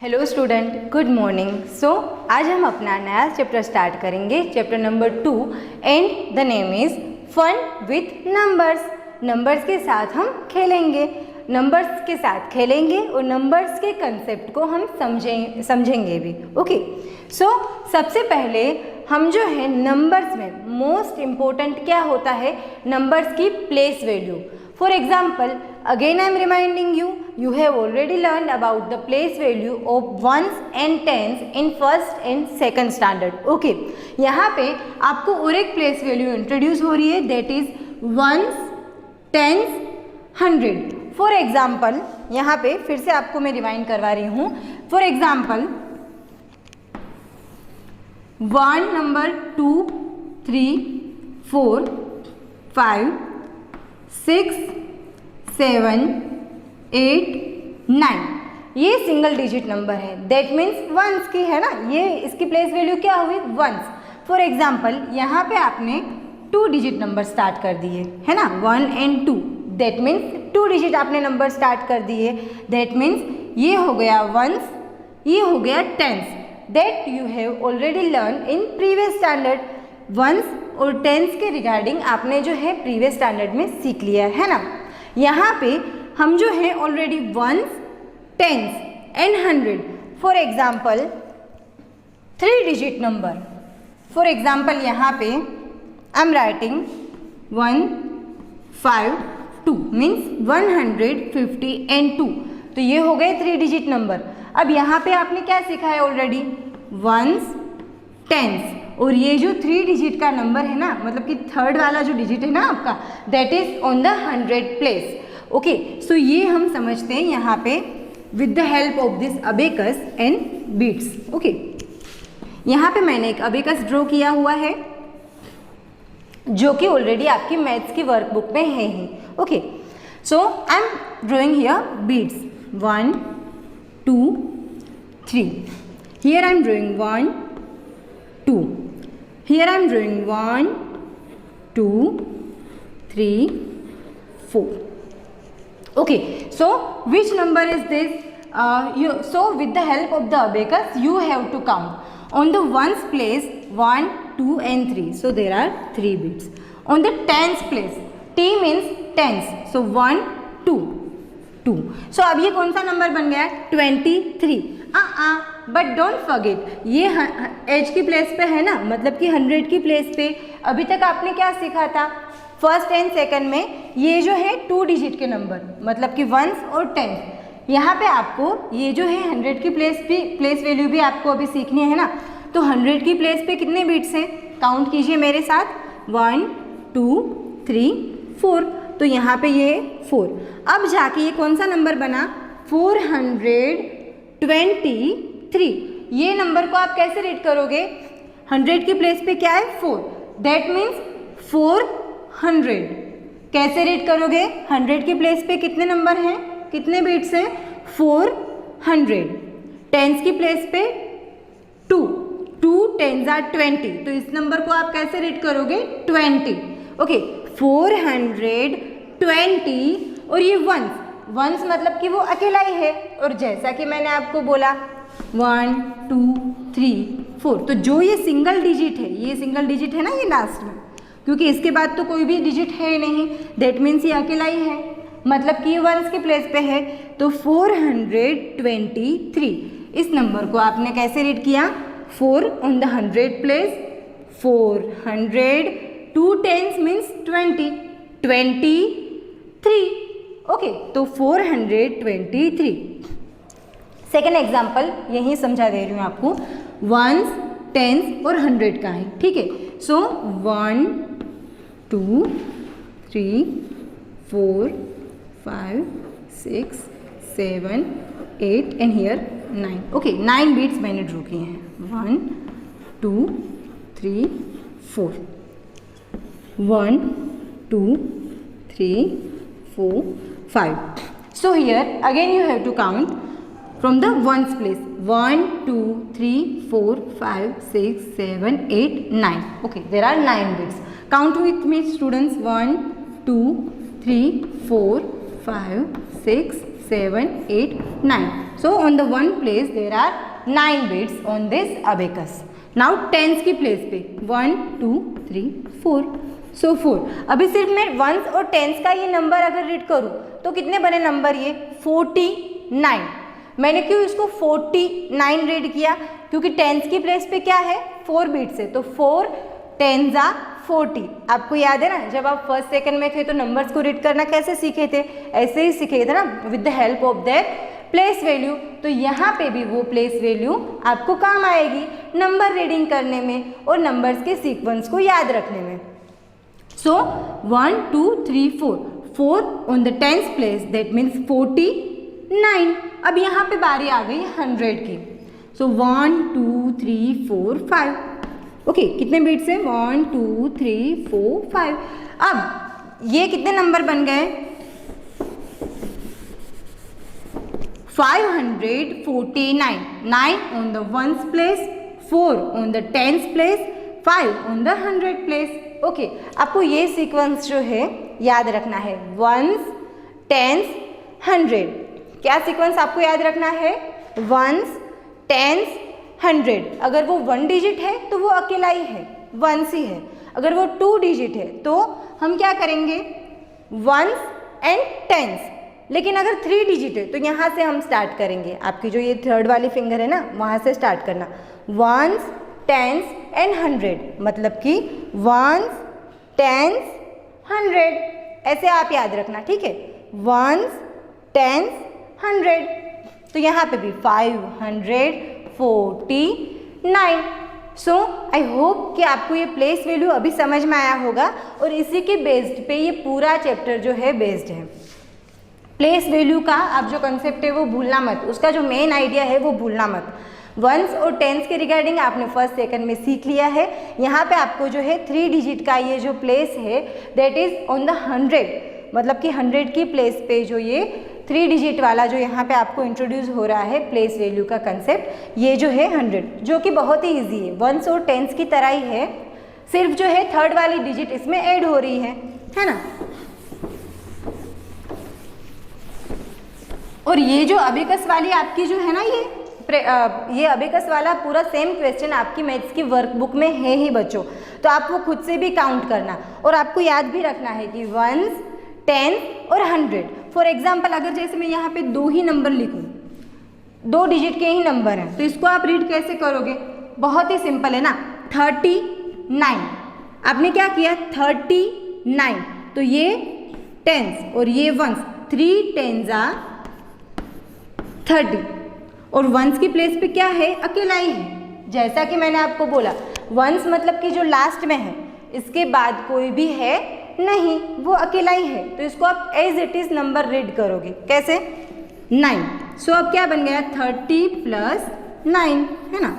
Hello student, good morning. So आज हम अपना नया चैप्टर स्टार्ट करेंगे, chapter number 2 and the name is fun with numbers. Numbers के साथ हम खेलेंगे, नंबर्स के साथ खेलेंगे और नंबर्स के कंसेप्ट को हम समझेंगे भी। ओके, सो सबसे पहले हम जो है नंबर्स में मोस्ट इम्पोर्टेंट क्या होता है, नंबर्स की place value. For example, again I am reminding you, you have already learned about the place value of ones and tens in first and second standard. Okay, यहाँ पे आपको और एक place value introduce हो रही है, that is ones, tens, 100. For example, यहाँ पे फिर से आपको मैं रिवाइंड करवा रही हूँ. For example, 1 number 2 3 4 5 6 7 8 9 ये सिंगल डिजिट नंबर है, दैट मीन्स वंस की है ना, ये इसकी प्लेस वैल्यू क्या हुई, वंस। फॉर एग्जाम्पल यहाँ पे आपने 2 डिजिट नंबर स्टार्ट कर दिए है ना, 1 and 2, दैट मीन्स 2 डिजिट आपने नंबर स्टार्ट कर दिए, दैट मीन्स ये हो गया वंस, ये हो गया tense. That you have already learn in previous standard. Once और टेंस के रिगार्डिंग आपने जो है प्रीवियस स्टैंडर्ड में सीख लिया है ना। यहाँ पे हम जो है already once, tense and 100, for example 3 digit number. For example यहाँ पे I am writing 1 5 2 means 150 and 2, तो ये हो गए 3 डिजिट नंबर। अब यहाँ पे आपने क्या सीखा है ऑलरेडी, वंस, टेंस, और ये जो 3 डिजिट का नंबर है ना, मतलब कि थर्ड वाला जो डिजिट है ना आपका, that is on the 100 place. Okay, so ये हम समझते हैं यहाँ पे with the help of this abacus and beads. Okay, यहाँ पे मैंने एक अबेकस ड्रॉ किया हुआ है जो कि ऑलरेडी आपकी मैथ्स की वर्कबुक में है ही। Okay, so I am drawing here beads 1 2 3, here I am drawing 1 2, here I am drawing 1 2 3 4. Okay, so which number is this? So with the help of the abacus you have to count on the ones place 1 2 and 3, so there are 3 bits. On the tens place, t means tens, so 1 2 2, so अब ये कौन सा number बन गया, 23। But don't forget, ये as की place पे है ना, मतलब कि 100 की प्लेस पे। अभी तक आपने क्या सीखा था, फर्स्ट एंड सेकंड में ये जो है 2 डिजिट के नंबर, मतलब कि वंस और टेंस। यहाँ पे आपको ये जो है 100 की प्लेस वैल्यू भी आपको अभी सीखनी है ना, तो 100 की प्लेस पे कितने बिट्स हैं, काउंट कीजिए मेरे साथ, 1 2 3 4, तो यहाँ पे ये 4। अब जाके ये कौन सा नंबर बना, 423। ये नंबर को आप कैसे रीड करोगे, 100 की प्लेस पे क्या है, 4, दैट मीन्स 400। कैसे रीड करोगे, 100 की प्लेस पे कितने नंबर हैं, कितने बिट्स हैं, 400। टेंस की प्लेस पे 2 10s are 20, तो इस नंबर को आप कैसे रीड करोगे, 20। ओके, 420, और ये वंस मतलब कि वो अकेला ही है, और जैसा कि मैंने आपको बोला 1 2 3 4, तो जो ये सिंगल डिजिट है, ये सिंगल डिजिट है ना ये लास्ट में, क्योंकि इसके बाद तो कोई भी डिजिट है ही नहीं, दैट मीन्स ये अकेला ही है, मतलब कि ये वंस के प्लेस पे है, तो 423। इस नंबर को आपने कैसे रीड किया, 4 on the 100 place, 400, 2 10s means 20 23। Okay, तो 423। सेकेंड एग्जाम्पल यही समझा दे रही हूँ आपको, वंस, टेंस और 100 का है, ठीक है। सो 1 2 3 4 5 6 7 8 एंड हियर 9। ओके, 9 बीट्स मैंने ड्रॉ किए हैं, 1 2 3 4, 1 2 3 4 5. So here again you have to count from the ones place, 1 2 3 4 5 6 7 8 9. Okay, there are 9 bits. Count with me students, 1 2 3 4 5 6 7 8 9. So on the one place there are 9 bits on this abacus. Now tens की place पे 1 2 3 4, सो 4. अभी सिर्फ मैं once और tense का ये number अगर read करूँ तो कितने बने नंबर ये 49. मैंने क्यों इसको 49 रीड किया? क्योंकि टेंस की प्लेस पे क्या है 4 बिट्स है, तो 4 10 जा 40. आपको याद है ना, जब आप फर्स्ट सेकंड में थे तो नंबर्स को रीड करना कैसे सीखे थे? ऐसे ही सीखे थे ना, with the help of that place value. तो यहाँ पे भी वो प्लेस वैल्यू आपको काम आएगी नंबर रीडिंग करने में और नंबर्स के सीक्वेंस को याद रखने में. सो 1 2 3 4, 4 on the tens place, that means 49. अब यहाँ पे बारी आ गई 100 की. सो 1 2 3 4 5. ओके, कितने बिट्स हैं? 1 2 3 4 5. अब ये कितने नंबर बन गए? 549. 9 on the ones place, 4 on the tens place, 5 on the 100 place. Okay, आपको ये सीक्वेंस जो है याद रखना है, वंस टेंस 100. क्या सीक्वेंस आपको याद रखना है? Once tense 100. अगर वो 1 डिजिट है तो वो अकेला ही है, वंस ही है. अगर वो 2 डिजिट है तो हम क्या करेंगे? Once and tense. लेकिन अगर 3 डिजिट है तो यहाँ से हम स्टार्ट करेंगे. आपकी जो ये थर्ड वाली फिंगर है ना, वहाँ से स्टार्ट करना. वंस टेंस एंड 100, मतलब कि वंस टेंस 100. ऐसे आप याद रखना, ठीक है? Once tense 100. तो यहाँ पे भी 549. सो आई होप कि आपको ये प्लेस वैल्यू अभी समझ में आया होगा और इसी के बेस्ड पे ये पूरा चैप्टर जो है बेस्ड है. प्लेस वैल्यू का आप जो कंसेप्ट है वो भूलना मत, उसका जो मेन आइडिया है वो भूलना मत. वंस और टेंस के रिगार्डिंग आपने फर्स्ट सेकंड में सीख लिया है. यहाँ पे आपको जो है 3 डिजिट का ये जो प्लेस है दैट इज ऑन द 100, मतलब कि 100 की प्लेस पे जो ये 3 डिजिट वाला जो यहाँ पे आपको इंट्रोड्यूस हो रहा है प्लेस वैल्यू का कंसेप्ट, ये जो है 100, जो कि बहुत ही ईजी है. वंस और टेंस की तरह ही है, सिर्फ जो है थर्ड वाली डिजिट इसमें ऐड हो रही है ना. और ये जो अबेकस वाली आपकी जो है ना, ये अबेकस वाला पूरा सेम क्वेश्चन आपकी मैथ्स की वर्कबुक में है ही बच्चों. तो आप वो खुद से भी काउंट करना और आपको याद भी रखना है कि वंस 10 और 100. फॉर एग्जाम्पल अगर जैसे मैं यहाँ पे 2 ही नंबर लिखूँ, 2 डिजिट के ही नंबर हैं, तो इसको आप रीड कैसे करोगे? बहुत ही सिंपल है ना. 39. आपने क्या किया? 39. तो ये टेंस और ये वंस, 3 10 जा 30. और वंस की प्लेस पे क्या है? अकेला ही है. जैसा कि मैंने आपको बोला, वंस मतलब कि जो लास्ट में है, इसके बाद कोई भी है नहीं, वो अकेला ही है. तो इसको आप as it is number read करोगे. कैसे? 9. सो अब क्या बन गया? 30 प्लस 9 है ना.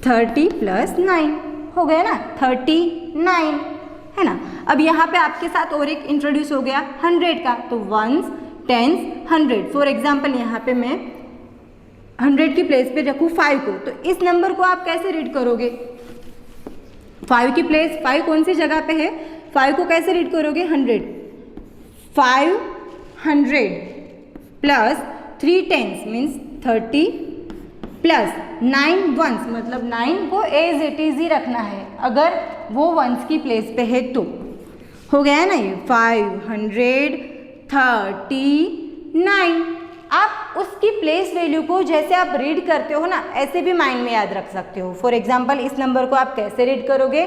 30 प्लस 9 हो गया ना, 39 है ना. अब यहाँ पे आपके साथ और एक इंट्रोड्यूस हो गया 100 का. तो वंस टेंस 100. फॉर एग्जाम्पल यहाँ पे मैं 100 की प्लेस पे रखूँ 5 को, तो इस नंबर को आप कैसे रीड करोगे? 5 की प्लेस, 5 कौन सी जगह पे है? 5 को कैसे रीड करोगे? 100. 500 plus 3 tense means 30 plus 9 once, मतलब 9 को एज इट इज ही रखना है अगर वो वंस की प्लेस पे है तो. हो गया ना ये 539. आप उसकी प्लेस वैल्यू को जैसे आप रीड करते हो ना, ऐसे भी माइंड में याद रख सकते हो. फॉर एग्जाम्पल इस नंबर को आप कैसे रीड करोगे?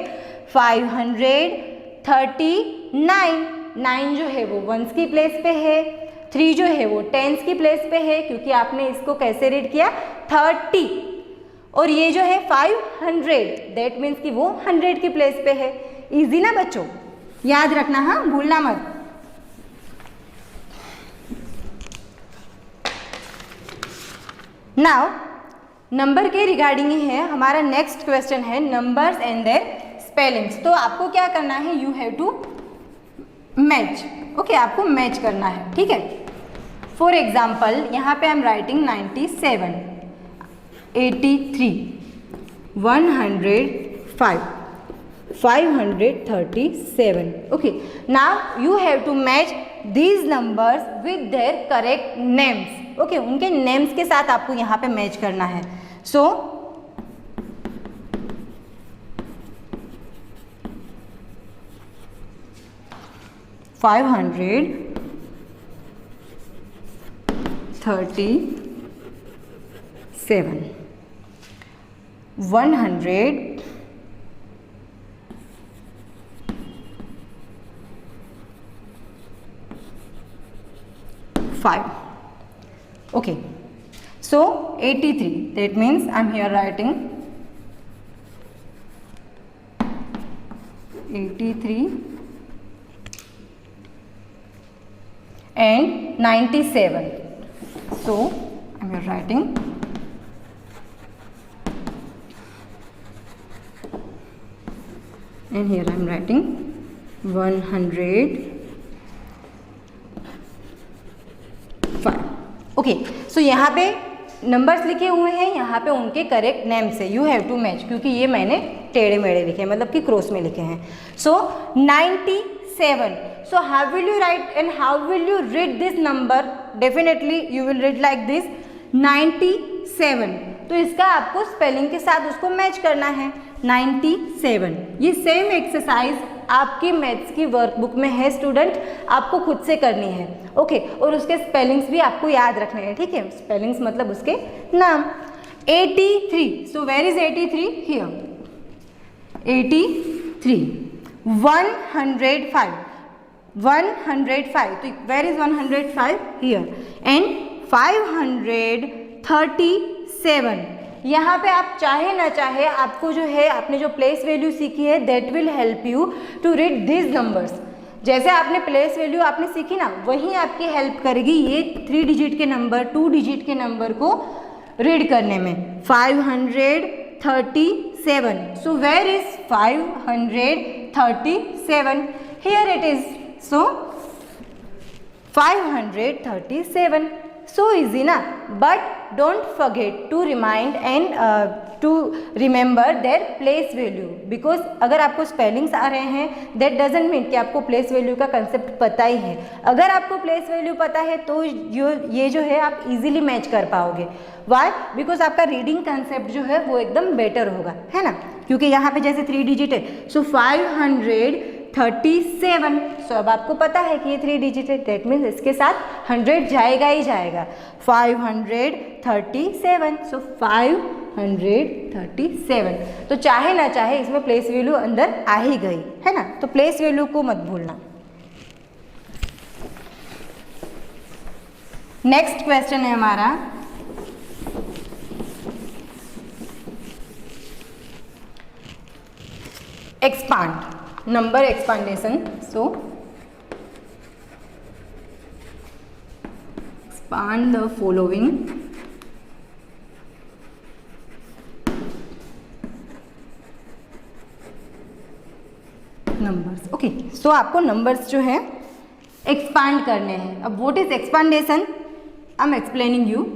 539. 9 जो है वो वंस की प्लेस पे है, 3 जो है वो टेंस की प्लेस पे है, क्योंकि आपने इसको कैसे रीड किया? 30. और ये जो है 500, दैट मीन्स कि वो 100 की प्लेस पे है. इजी ना बच्चों, याद रखना, हाँ, भूलना मत. नाउ नंबर के रिगार्डिंग ही है हमारा नेक्स्ट क्वेश्चन है, नंबर्स एंड देयर स्पेलिंग्स. तो आपको क्या करना है? You have to match. Okay, आपको मैच करना है, ठीक है. फॉर एग्जाम्पल यहाँ पे I am writing 97, 83, 105, 537. Okay, now you have to match these numbers with their correct names. Okay, उनके नेम्स के साथ आपको यहाँ पे मैच करना है। सो 537, 105. Okay, so 83, that means I'm here writing 83 and 97. So I'm here writing and here I'm writing 105. Okay, सो यहाँ पे नंबर्स लिखे हुए हैं, यहाँ पे उनके करेक्ट नेम से यू हैव टू मैच, क्योंकि ये मैंने टेढ़े मेढ़े लिखे हैं, मतलब कि क्रॉस में लिखे हैं। सो 97. So how will you write and how will you read this number? Definitely you will read like this 97. तो इसका आपको स्पेलिंग के साथ उसको मैच करना है 97। ये सेम एक्सरसाइज आपकी मैथ्स की वर्कबुक में है स्टूडेंट, आपको खुद से करनी है। ओके, और उसके स्पेलिंग्स भी आपको याद रखने हैं, ठीक है, स्पेलिंग्स मतलब उसके नाम। 83, सो वेयर इज 83? हियर 83। 105, 105, तो वेयर इज 105? हियर। एंड 537, यहाँ पे आप चाहे ना चाहे आपको जो है आपने जो प्लेस वैल्यू सीखी है that will help you to read this numbers. जैसे आपने प्लेस वैल्यू आपने सीखी ना, वही आपकी हेल्प करेगी ये 3 डिजिट के नंबर 2 डिजिट के नंबर को रीड करने में। 537, so where is 537? Here it is. So 537, so easy ना, but don't forget to remind and to remember their place value, because अगर आपको स्पेलिंग्स आ रहे हैं that doesn't mean कि आपको प्लेस वैल्यू का कंसेप्ट पता ही है। अगर आपको प्लेस वैल्यू पता है तो ये जो है आप इजीली मैच कर पाओगे। वाई? बिकॉज आपका रीडिंग कंसेप्ट जो है वो एकदम बेटर होगा, है ना, क्योंकि यहाँ पे जैसे 3 डिजिट है, सो 537। सो अब आपको पता है कि ये 3 डिजिट है, दैट मीन्स इसके साथ 100 जाएगा ही जाएगा। 537, सो 537, तो चाहे ना चाहे इसमें प्लेस वैल्यू अंदर आ ही गई, है ना, तो प्लेस वैल्यू को मत भूलना। नेक्स्ट क्वेश्चन है हमारा expand, number expandation. So expand the following numbers। Okay, so आपको नंबर्स जो है एक्सपांड करने हैं। अब what is expandation? I am explaining you.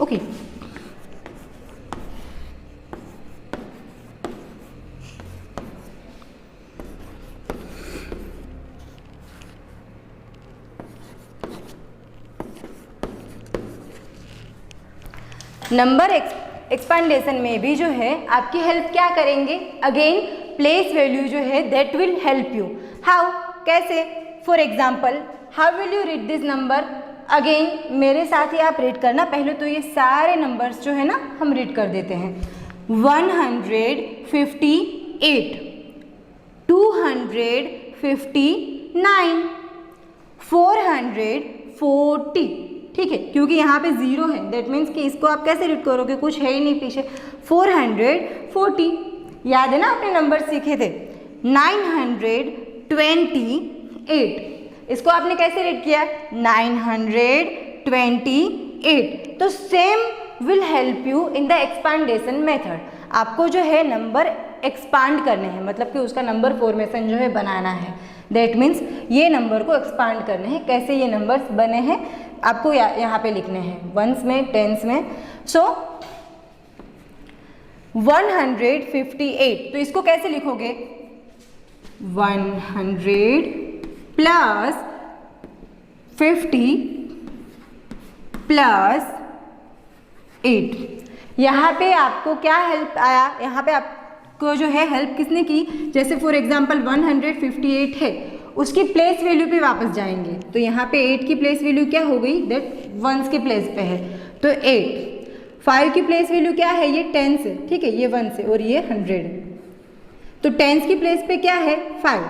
Okay, number expandation में भी जो है आपकी हेल्प क्या करेंगे? अगेन प्लेस वैल्यू जो है that will help you. How? कैसे? For example, how will you read this number? Again मेरे साथ ही आप रीड करना। पहले तो ये सारे नंबर्स जो है ना हम रीड कर देते हैं। 158, 259, 440, ठीक है, क्योंकि यहाँ पे 0 है, दैट मीन्स कि इसको आप कैसे रीड करोगे, कुछ है ही नहीं पीछे। 440, याद है ना आपने नंबर सीखे थे। 928, इसको आपने कैसे रीड किया? 928। तो same will help you in the expandation method. आपको जो है नंबर एक्सपांड करने हैं, मतलब कि उसका नंबर फॉर्मेशन जो है बनाना है। दैट मीन्स ये नंबर को एक्सपांड करने हैं। कैसे ये नंबर्स बने हैं आपको यहाँ पे लिखने हैं, वंस में, टेंस में। सो 158, तो इसको कैसे लिखोगे? 100 प्लस 50 प्लस 8। यहाँ पे आपको क्या हेल्प आया, यहाँ पे आपको जो है हेल्प किसने की, जैसे फॉर एग्जांपल 158 है, उसकी प्लेस वैल्यू पे वापस जाएंगे तो यहाँ पे 8 की प्लेस वैल्यू क्या हो गई, दैट वंस के प्लेस पे है तो 8। 5 की प्लेस वैल्यू क्या है, ये टेंस है, ठीक है, ये 1 है और ये 100, तो टेंस की प्लेस पे क्या है 5,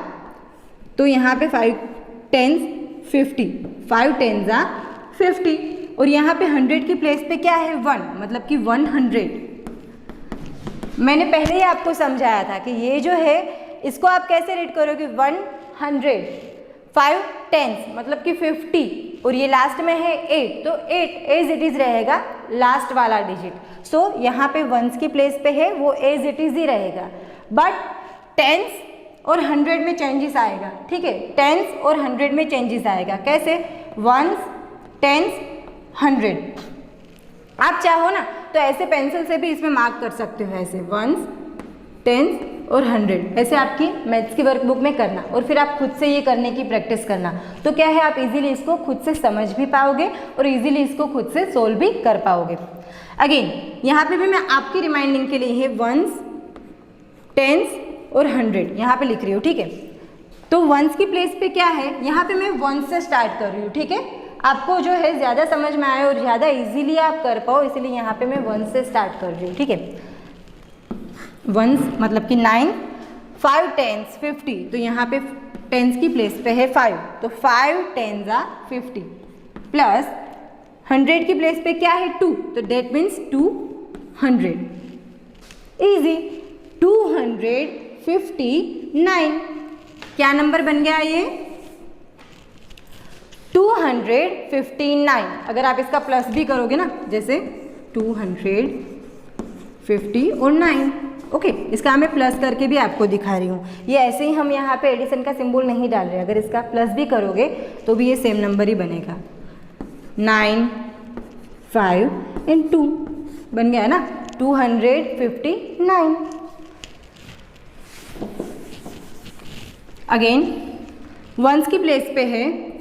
तो यहाँ पे 5 टेंस 50, 5 टेंस आ 50, और यहाँ पे 100 की प्लेस पे क्या है 1, मतलब कि 100। मैंने पहले ही आपको समझाया था कि ये जो है इसको आप कैसे रीड करोगे, 100, 5 टेंस मतलब कि 50, और ये लास्ट में है 8, तो 8 एज इट इज रहेगा लास्ट वाला डिजिट। सो यहाँ पे वंस की प्लेस पे है वो एज इट इज ही रहेगा, बट टेंस और 100 में चेंजेस आएगा, ठीक है, टेंस और 100 में चेंजेस आएगा, कैसे, वंस, टेंस, 100। आप चाहो ना तो ऐसे पेंसिल से भी इसमें मार्क कर सकते हो, ऐसे वंस, टेंस और 100, ऐसे आपकी मैथ्स की वर्कबुक में करना, और फिर आप खुद से ये करने की प्रैक्टिस करना, तो क्या है आप इजीली इसको खुद से समझ भी पाओगे और इजीली इसको खुद से सोल्व भी कर पाओगे। अगेन यहाँ पे भी मैं आपकी रिमाइंडिंग के लिए है वंस, टेंस और 100 यहाँ पे लिख रही हूँ, ठीक है। तो वंस की प्लेस पे क्या है, यहाँ पे मैं वंस से स्टार्ट कर रही हूँ, ठीक है, आपको जो है ज़्यादा समझ में आए और ज़्यादा इजीली आप कर पाओ, इसलिए यहाँ पे मैं वंस से स्टार्ट कर रही हूँ, ठीक है। वंस मतलब कि 9, 5 टेंस 50, तो यहाँ पे टेंस की प्लेस पे है 5, तो 5 टेंस आ 50, प्लस 100 की प्लेस पे क्या है 2, तो डेट मीन्स 200, इजी, 259, क्या नंबर बन गया ये, 259। अगर आप इसका प्लस भी करोगे ना, जैसे 250 और 9, ओके, इसका मैं प्लस करके भी आपको दिखा रही हूँ, ये ऐसे ही हम यहाँ पे एडिशन का सिंबल नहीं डाल रहे, अगर इसका प्लस भी करोगे तो भी ये सेम नंबर ही बनेगा, 9, 5 एंड 2 बन गया ना 259। अगेन वंस की प्लेस पे है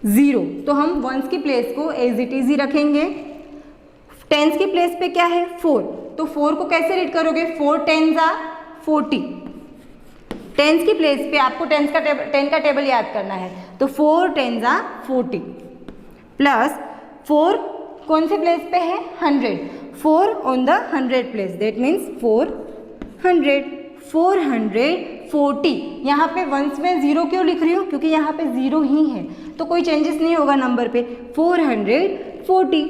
0, तो हम वंस की प्लेस को एज इट इज ही रखेंगे। टेंस की प्लेस पे क्या है 4, तो 4 को कैसे रीड करोगे, 4 टेंस आ 40, टेंस की प्लेस पे आपको 10 का टेबल याद करना है, तो 4 टेंस आ 40, प्लस 4 कौन सी प्लेस पे है 100, 4 on the 100 place, that means 400, 440। यहाँ पे वंस में 0 क्यों लिख रही हूँ, क्योंकि यहाँ पे 0 ही है, तो कोई चेंजेस नहीं होगा नंबर पे, 440।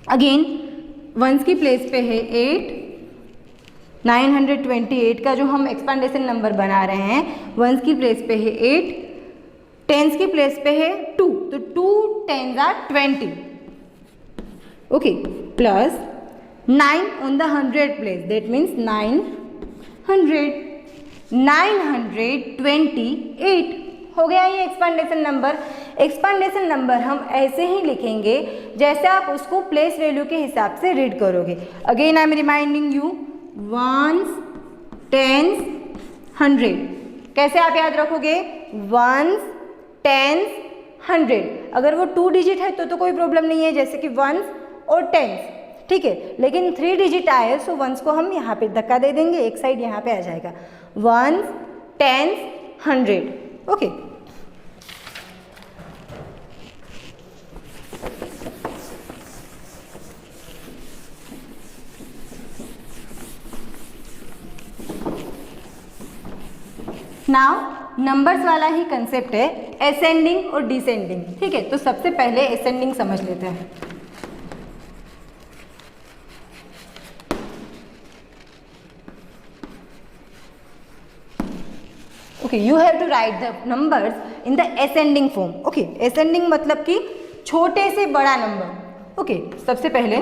अगेन वंस की प्लेस पे है 8, 928 का जो हम एक्सपांडेशन नंबर बना रहे हैं, वंस की प्लेस पे है 8, टेंस की प्लेस पे है 2, तो 2 tense are 20, okay, plus 9 on the 100 place, that means 928 हो गया ये एक्सपांडेशन नंबर। एक्सपांडेशन नंबर हम ऐसे ही लिखेंगे जैसे आप उसको प्लेस वैल्यू के हिसाब से रीड करोगे। Again I am reminding you, once, tense, 100, कैसे आप याद रखोगे, वंस, टेंस, 100। अगर वो 2 डिजिट है तो कोई प्रॉब्लम नहीं है, जैसे कि वंस और टेंस, ठीक है, लेकिन 3 डिजिट आए सो वंस को हम यहाँ पे धक्का दे देंगे, एक साइड यहाँ पे आ जाएगा, once, tense, 100, okay. Now numbers वाला ही कंसेप्ट है, असेंडिंग और डिसेंडिंग, ठीक है। तो सबसे पहले असेंडिंग समझ लेते हैं। Okay, you have to write the numbers in the ascending form. Okay, ascending मतलब कि छोटे से बड़ा नंबर। ओके, सबसे पहले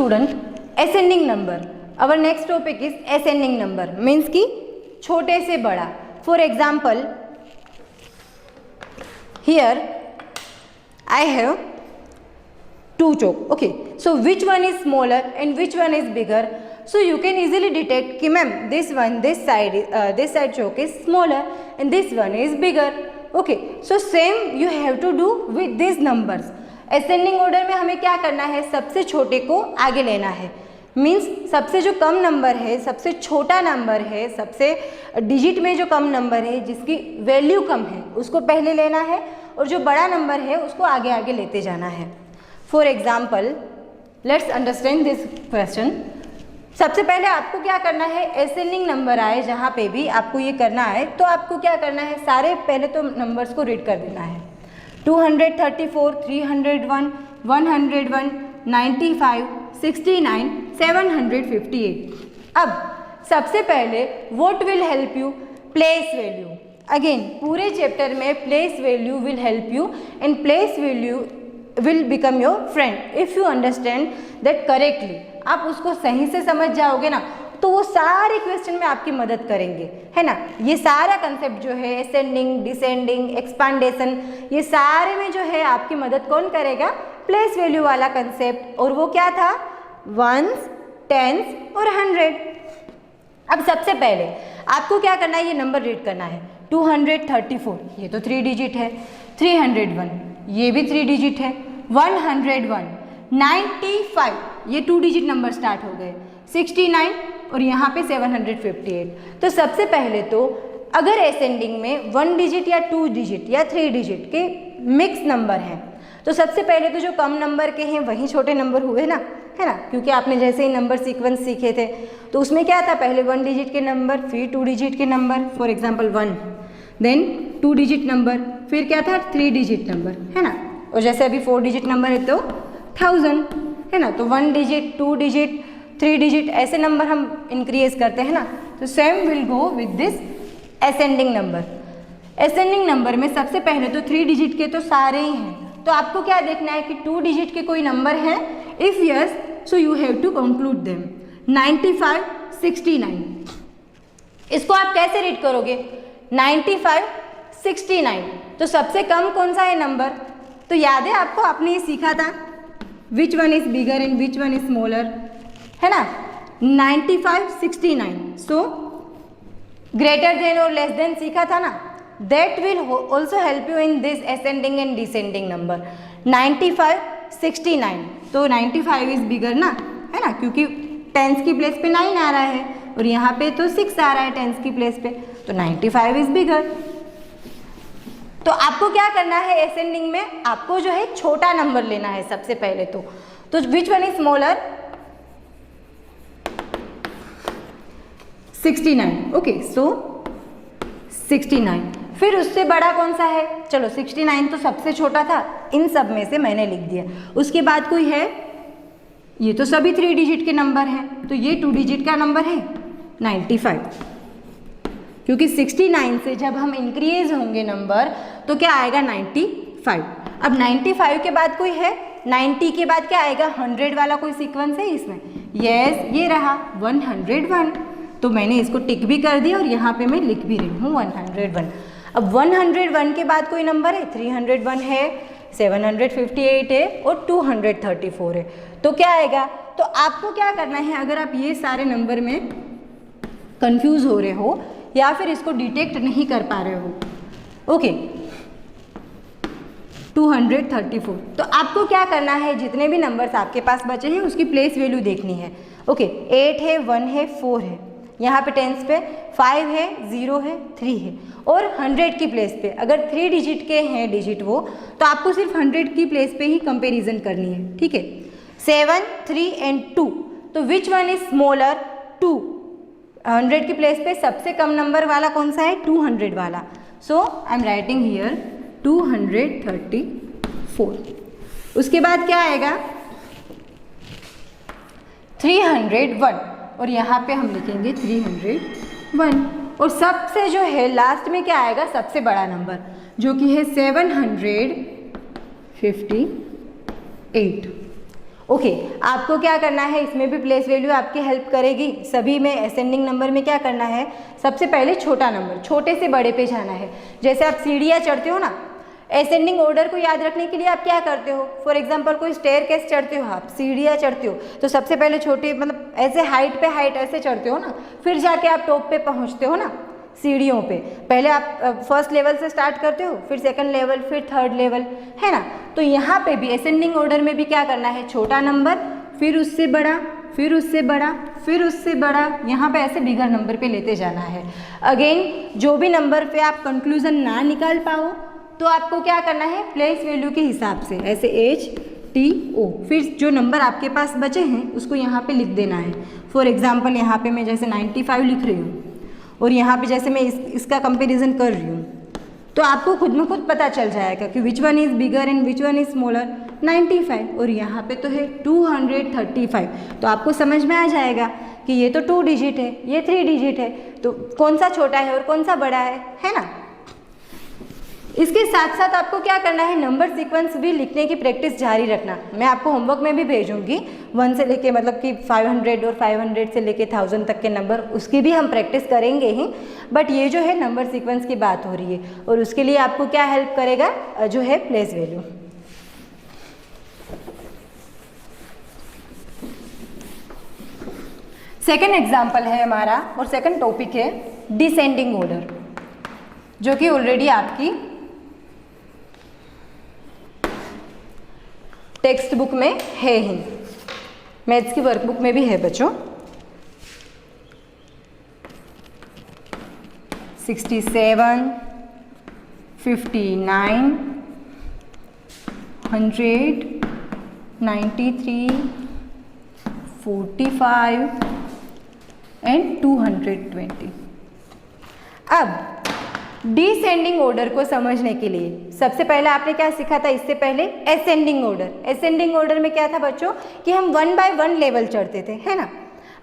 student, ascending number, our next topic is ascending number means कि छोटे से बड़ा. For example here I have two chalk. Okay, so which one is smaller and which one is bigger? So you can easily detect कि ma'am this side chalk is smaller and this one is bigger. Okay, so same you have to do with these numbers. Ascending order में हमें क्या करना है, सबसे छोटे को आगे लेना है. मीन्स सबसे जो कम नंबर है, सबसे छोटा नंबर है, सबसे डिजिट में जो कम नंबर है, जिसकी वैल्यू कम है, उसको पहले लेना है और जो बड़ा नंबर है उसको आगे आगे लेते जाना है. For example let's understand this question. सबसे पहले आपको क्या करना है, असेंडिंग नंबर आए जहाँ पे भी आपको ये करना है तो आपको क्या करना है, सारे पहले तो नंबर्स को रीड कर देना है. 234, 301, 101, 95, 69, 758. अब सबसे पहले what will help you, place value. Again पूरे चैप्टर में place value will help you and place value will become your friend if you understand that correctly. आप उसको सही से समझ जाओगे ना तो वो सारे क्वेश्चन में आपकी मदद करेंगे, है ना. ये सारा कंसेप्ट जो है असेंडिंग, डिसेंडिंग, एक्सपांडेशन, ये सारे में जो है आपकी मदद कौन करेगा, प्लेस वैल्यू वाला कंसेप्ट. और वो क्या था, वंस, टेंस और 100. अब सबसे पहले आपको क्या करना है, ये नंबर रीड करना है. 234 ये तो 3 डिजिट है, 301 ये भी 3 डिजिट है, 101, 95 ये 2 डिजिट नंबर स्टार्ट हो गए, 69 और यहाँ पे 758. तो सबसे पहले तो अगर असेंडिंग में 1 डिजिट या 2 डिजिट या 3 डिजिट के मिक्स नंबर हैं तो सबसे पहले तो जो कम नंबर के हैं वही छोटे नंबर हुए ना, है ना. क्योंकि आपने जैसे ही नंबर सीक्वेंस सीखे थे तो उसमें क्या था, पहले 1 डिजिट के नंबर, फिर 2 डिजिट के number, for example 1, then 2 digit number, फिर क्या था 3 डिजिट नंबर, है ना. और जैसे अभी 4 डिजिट नंबर है तो 1000, है ना. तो 1 डिजिट, 2 डिजिट, 3 डिजिट ऐसे नंबर हम इंक्रीज करते हैं ना. तो same will go with this ascending number. Ascending number में सबसे पहले तो 3 डिजिट के तो सारे ही हैं, तो आपको क्या देखना है कि 2 डिजिट के कोई नंबर हैं, if yes so you have to conclude them. 95, 69 इसको आप कैसे रीड करोगे, 95, 69 तो सबसे कम कौन सा है नंबर, तो याद है आपको, आपने ये सीखा था which one is bigger and which one is smaller, है ना. 95, 69 सो ग्रेटर देन और लेस देन सीखा था ना. That will also help you in this ascending and descending number. 95, 69 तो 95 इज बिगर ना, है ना, क्योंकि टेंस की प्लेस पे 9 आ रहा है और यहाँ पे तो 6 आ रहा है टेंस की प्लेस पे, तो 95 इज बिगर. तो आपको क्या करना है, असेंडिंग में आपको जो है छोटा नंबर लेना है सबसे पहले तो which one is smaller, 69. Okay so 69. फिर उससे बड़ा कौन सा है, चलो 69 तो सबसे छोटा था, इन सब में से मैंने लिख दिया. उसके बाद कोई है, ये तो सभी 3 डिजिट के नंबर हैं, तो ये 2 डिजिट का नंबर है 95. क्योंकि 69 से जब हम इंक्रीज होंगे नंबर तो क्या आएगा 95. अब 95 के बाद कोई है, 90 के बाद क्या आएगा, 100 वाला कोई सीक्वेंस है इसमें, यस ये रहा 101. तो मैंने इसको टिक भी कर दिया और यहाँ पे मैं लिख भी रही हूँ 101. अब 101 के बाद कोई नंबर है, 301 है, 758 है और 234 है. तो क्या आएगा, तो आपको क्या करना है, अगर आप ये सारे नंबर में कंफ्यूज हो रहे हो या फिर इसको डिटेक्ट नहीं कर पा रहे हो, ओके 234, तो आपको क्या करना है, जितने भी नंबर्स आपके पास बचे हैं उसकी प्लेस वैल्यू देखनी है. ओके 8 है, 1 है, 4 है, यहाँ पे टेंस पे 5 है, 0 है, 3 है और 100 की प्लेस पे अगर 3 डिजिट के हैं डिजिट वो, तो आपको सिर्फ 100 की प्लेस पे ही कंपैरिजन करनी है, ठीक है. 7, 3 एंड 2 तो विच वन इज स्मॉलर, 2. 100 की प्लेस पे सबसे कम नंबर वाला कौन सा है, 200 वाला. सो आई एम राइटिंग हियर 234. उसके बाद क्या आएगा 301 और यहाँ पे हम लिखेंगे 301 और सबसे जो है लास्ट में क्या आएगा, सबसे बड़ा नंबर जो कि है 758. ओके आपको क्या करना है, इसमें भी प्लेस वैल्यू आपकी हेल्प करेगी। सभी में असेंडिंग नंबर में क्या करना है, सबसे पहले छोटा नंबर छोटे से बड़े पे जाना है। जैसे आप सीढ़ियाँ चढ़ते हो ना, असेंडिंग ऑर्डर को याद रखने के लिए आप क्या करते हो, फॉर एग्जांपल कोई स्टेयरकेस चढ़ते हो, आप सीढ़ियाँ चढ़ते हो, तो सबसे पहले छोटे मतलब ऐसे हाइट पे हाइट ऐसे चढ़ते हो ना, फिर जाके आप टॉप पे पहुँचते हो ना सीढ़ियों पे। पहले आप फर्स्ट लेवल से स्टार्ट करते हो, फिर सेकंड लेवल, फिर थर्ड लेवल, है ना। तो यहाँ पे भी असेंडिंग ऑर्डर में भी क्या करना है, छोटा नंबर फिर उससे बड़ा, फिर उससे बड़ा, फिर उससे बड़ा, यहाँ पे ऐसे बिगर नंबर पे लेते जाना है। अगेन जो भी नंबर पे आप कंक्लूजन ना निकाल पाओ तो आपको क्या करना है, प्लेस वैल्यू के हिसाब से ऐसे HTO, फिर जो नंबर आपके पास बचे हैं उसको यहाँ पे लिख देना है। फॉर एग्जाम्पल यहाँ पे मैं जैसे 95 लिख रही हूँ और यहाँ पे जैसे मैं इसका कंपैरिजन कर रही हूँ, तो आपको खुद में खुद पता चल जाएगा कि which one is bigger and which one is smaller. 95 और यहाँ पे तो है 235, तो आपको समझ में आ जाएगा कि ये तो 2 डिजिट है, ये 3 डिजिट है, तो कौन सा छोटा है और कौन सा बड़ा है ना। इसके साथ साथ आपको क्या करना है, नंबर सीक्वेंस भी लिखने की प्रैक्टिस जारी रखना। मैं आपको होमवर्क में भी भेजूंगी 1 से लेके मतलब कि 500 और 500 से लेके 1000 तक के नंबर, उसकी भी हम प्रैक्टिस करेंगे ही। बट ये जो है नंबर सीक्वेंस की बात हो रही है और उसके लिए आपको क्या हेल्प करेगा, जो है प्लेस वैल्यू। सेकेंड एग्जाम्पल है हमारा और सेकेंड टॉपिक है डिसेंडिंग ऑर्डर, जो कि ऑलरेडी आपकी टेक्स्ट बुक में है ही, मैथ्स की वर्कबुक में भी है बच्चों। 67, 59, 100, 93, 45 एंड 220। अब डिसेंडिंग ऑर्डर को समझने के लिए सबसे पहले आपने क्या सीखा था, इससे पहले असेंडिंग ऑर्डर। असेंडिंग ऑर्डर में क्या था बच्चों कि हम 1 बाय 1 लेवल चढ़ते थे, है ना।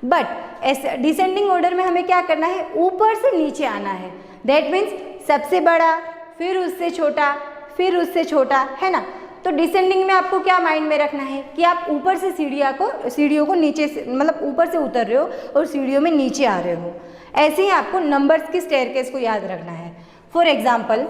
बट डिसेंडिंग ऑर्डर में हमें क्या करना है, ऊपर से नीचे आना है। दैट मीन्स सबसे बड़ा, फिर उससे छोटा, फिर उससे छोटा, है ना। तो डिसेंडिंग में आपको क्या माइंड में रखना है कि आप ऊपर से सीढ़ियों को नीचे से मतलब ऊपर से उतर रहे हो और सीढ़ियों में नीचे आ रहे हो। ऐसे ही आपको नंबर्स की स्टेयरकेस को याद रखना है। फॉर एग्जाम्पल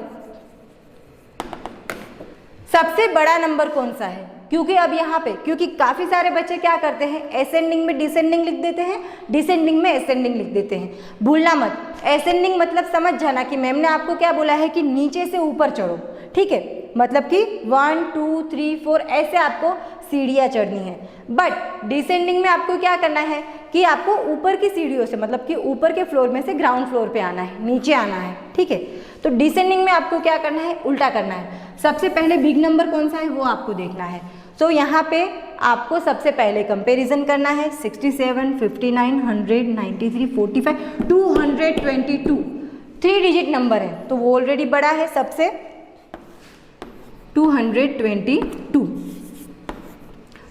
सबसे बड़ा नंबर कौन सा है, क्योंकि अब यहाँ पे क्योंकि काफ़ी सारे बच्चे क्या करते हैं, असेंडिंग में डिसेंडिंग लिख देते हैं, डिसेंडिंग में असेंडिंग लिख देते हैं। भूलना मत, असेंडिंग मतलब समझ जाना कि मैम ने आपको क्या बोला है कि नीचे से ऊपर चढ़ो, ठीक है। मतलब कि 1 2 3 4 ऐसे आपको सीढ़ियाँ चढ़नी है। बट डिसेंडिंग में आपको क्या करना है कि आपको ऊपर की सीढ़ियों से मतलब कि ऊपर के फ्लोर में से ग्राउंड फ्लोर पे आना है, नीचे आना है, ठीक है। तो डिसेंडिंग में आपको क्या करना है, उल्टा करना है। सबसे पहले बिग नंबर कौन सा है वो आपको देखना है। तो यहाँ पे आपको सबसे पहले कंपैरिजन करना है 67, 59, 100, 93, 45, 222, 3 डिजिट नंबर है तो वो ऑलरेडी बड़ा है सबसे, 222।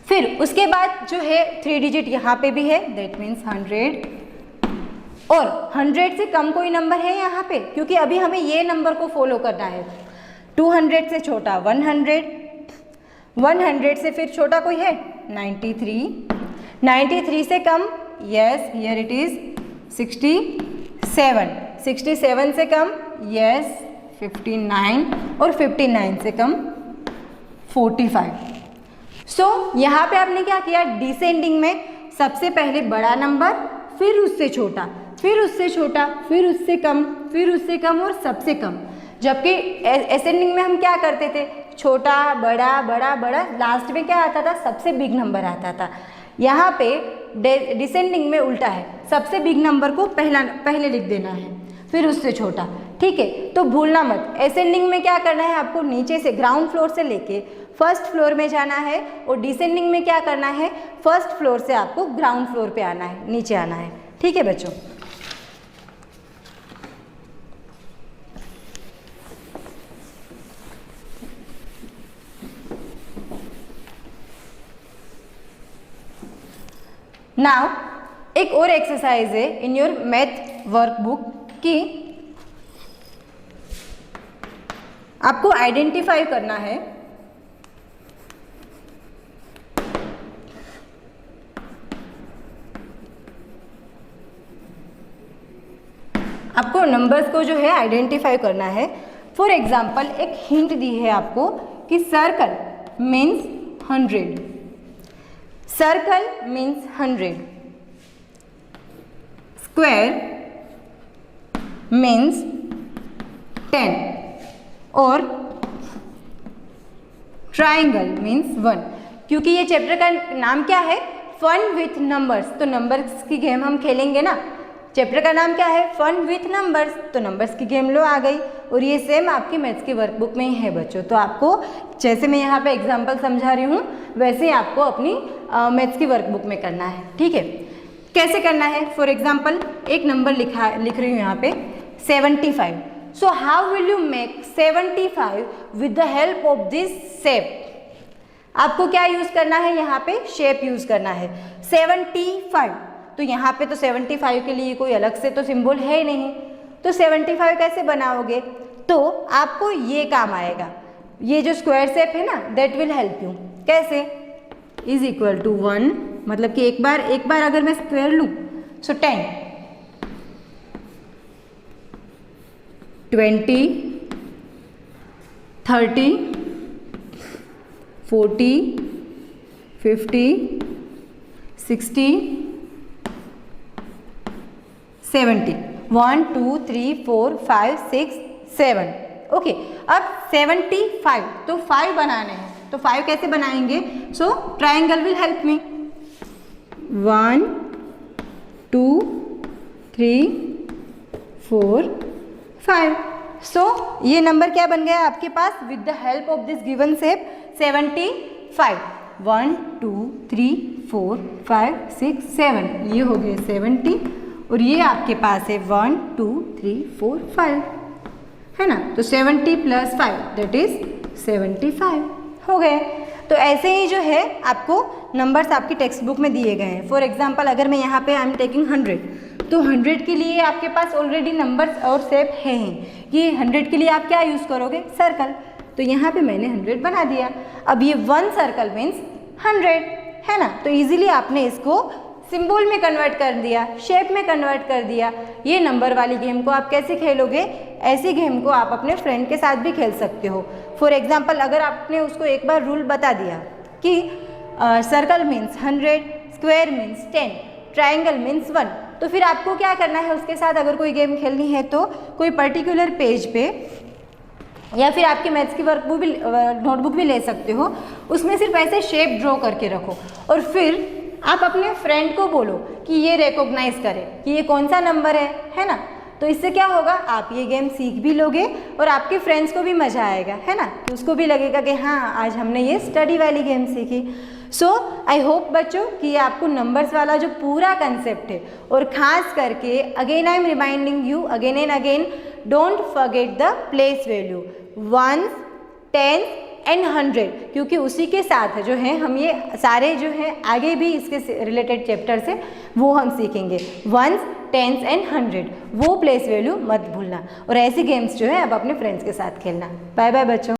फिर उसके बाद जो है 3 डिजिट यहाँ पे भी है, दैट मीन्स 100, और 100 से कम कोई नंबर है यहाँ पे, क्योंकि अभी हमें ये नंबर को फॉलो करना है। 200 से छोटा 100, 100 से फिर छोटा कोई है 93, 93 से कम यस हियर इट इज 67, 67 से कम यस 59, और 59 से कम 45। सो यहाँ पे आपने क्या किया, डिसेंडिंग में सबसे पहले बड़ा नंबर, फिर उससे छोटा, फिर उससे छोटा, फिर उससे कम, फिर उससे कम और सबसे कम। जबकि असेंडिंग में हम क्या करते थे, छोटा बड़ा बड़ा बड़ा, लास्ट में क्या आता था, सबसे बिग नंबर आता था। यहाँ पे डिसेंडिंग में उल्टा है, सबसे बिग नंबर को पहले लिख देना है, फिर उससे छोटा, ठीक है। तो भूलना मत, असेंडिंग में क्या करना है, आपको नीचे से ग्राउंड फ्लोर से लेके फर्स्ट फ्लोर में जाना है, और डिसेंडिंग में क्या करना है, फर्स्ट फ्लोर से आपको ग्राउंड फ्लोर पे आना है, नीचे आना है, ठीक है बच्चों। नाउ एक और एक्सरसाइज है इन योर मैथ वर्कबुक की आपको आइडेंटिफाई करना है आपको नंबर्स को जो है आइडेंटिफाई करना है। फॉर एग्जाम्पल एक हिंट दी है आपको कि circle means 100, circle means 100, square means 10 और ट्राइंगल मीन्स 1। क्योंकि ये चैप्टर का नाम क्या है, फन विथ नंबर्स, तो नंबर्स की गेम हम खेलेंगे ना। चैप्टर का नाम क्या है, फन विथ नंबर्स, तो नंबर्स की गेम लो आ गई। और ये सेम आपकी मैथ्स की वर्कबुक में ही है बच्चों। तो आपको जैसे मैं यहाँ पे एग्जांपल समझा रही हूँ वैसे ही आपको अपनी मैथ्स की वर्कबुक में करना है, ठीक है। कैसे करना है, फॉर एग्जाम्पल एक नंबर लिख रही हूँ यहाँ पे 75। So how will you make 75 with the help of this shape. आपको क्या यूज करना है, यहाँ पे शेप यूज करना है। 75, तो यहाँ पे तो 75 के लिए कोई अलग से तो सिंबल है ही नहीं, तो 75 कैसे बनाओगे, तो आपको ये काम आएगा। ये जो स्क्वायर शेप है ना, दैट विल हेल्प यू। कैसे, इज इक्वल टू 1, मतलब कि एक बार अगर मैं स्क्वायर लूँ, सो 10, 20, 30, 40, 50, 60, 70, 1 2 3 4 5 6 7। ओके, अब 75, तो 5 बनाने हैं, तो 5 कैसे बनाएंगे, so triangle will help me. 1 2 3 4 5। So ये नंबर क्या बन गया आपके पास, with the help of this given shape 75। 1 2 3 4 5 6 7, ये हो गए 70 और ये आपके पास है 1 2 3 4 5, है ना। तो 70 + 5 दैट इज 75 हो गए। तो ऐसे ही जो है आपको नंबर्स आपकी टेक्स्ट बुक में दिए गए हैं। फॉर एग्जांपल अगर मैं यहाँ पे आई एम टेकिंग 100, तो 100 के लिए आपके पास ऑलरेडी नंबर्स और शेप है ही कि 100 के लिए आप क्या यूज़ करोगे, सर्कल। तो यहाँ पे मैंने 100 बना दिया। अब ये 1 सर्कल मीन्स 100, है ना। तो इजीली आपने इसको सिंबल में कन्वर्ट कर दिया, शेप में कन्वर्ट कर दिया। ये नंबर वाली गेम को आप कैसे खेलोगे, ऐसी गेम को आप अपने फ्रेंड के साथ भी खेल सकते हो। फॉर एग्जाम्पल अगर आपने उसको एक बार रूल बता दिया कि circle means 100, square means 10, triangle means 1, तो फिर आपको क्या करना है, उसके साथ अगर कोई गेम खेलनी है तो कोई पर्टिकुलर पेज पे या फिर आपकी मैथ्स की वर्कबुक भी नोटबुक भी ले सकते हो, उसमें सिर्फ ऐसे शेप ड्रॉ करके रखो और फिर आप अपने फ्रेंड को बोलो कि ये रिकॉग्नाइज करे कि ये कौन सा नंबर है ना। तो इससे क्या होगा, आप ये गेम सीख भी लोगे और आपके फ्रेंड्स को भी मज़ा आएगा, है ना, कि उसको भी लगेगा कि हाँ आज हमने ये स्टडी वाली गेम सीखी। सो आई होप बच्चों कि ये आपको नंबर्स वाला जो पूरा कंसेप्ट है, और ख़ास करके again I am reminding you again and again, don't forget the place value 1, 10 and 100, क्योंकि उसी के साथ जो है हम ये सारे जो है आगे भी इसके रिलेटेड चैप्टर से वो हम सीखेंगे। 1s, 10s एंड 100, वो प्लेस वैल्यू मत भूलना। और ऐसी गेम्स जो है अब अपने फ्रेंड्स के साथ खेलना। बाय बाय बच्चों।